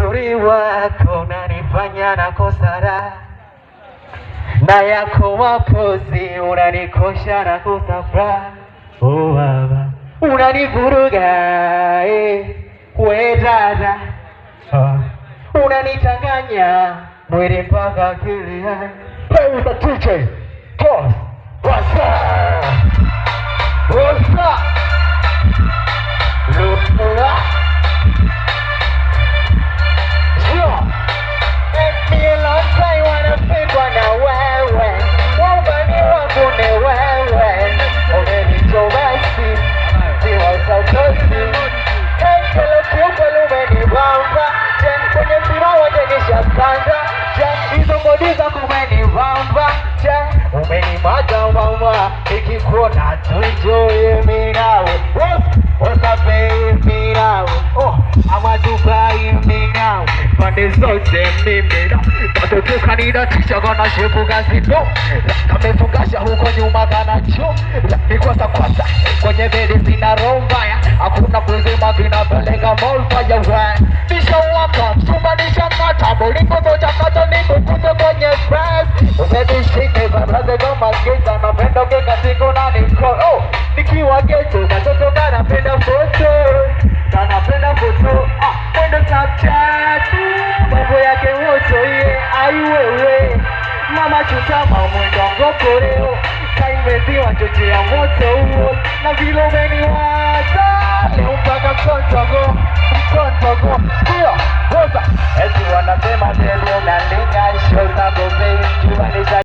Uzuri wako unanifanya nakosa raha, na yako mapozi unanikosha nakosa furaha. Oh baba, unanivuruga we dada, unanichanganya mwili mpaka akili. Play with the DJ. Pause. What's up? What's up? Lumah. Sure. Make me a long time wanapigwa na wewe. Wabani wangu ni wewe. Umenicho basi. Siwa usakosi. Kelo kiukweli umenibamba. Jen kwenye mpira wote nishasanda. Jen hizo bodi zako umenibamba. Jen umenimaga mama. Nikikuona tu enjoy me now. What's up baby now? Oh, ama Dubai me now. Pande zote mimi na watoto kanida tisha gana shepu gazino. Kamefungasha huko nyuma gana cho. Nikosa kwasa kwenye bedi zina rombaya. Hakuna kuzima kinapeleka molfaya we. Nisha waka sumanisha mata. Bolingo moja kata nikukute kwenye press. Umenishike baraze kama geza. Napenda keka siku na niko. Oh, nikiwa geto watoto kanapenda foto. Kanapenda foto. Mwendo Snapchat. Mambo yake moto ye. Aiwewe mama chutama mwendo ngokoreo. Kaimeziwa choche ya moto huo. Na vile umeniwaza leo mpaka mkontogo. Mkontogo Skia Rosa eti wanasema tele unalinga. Show zako babe.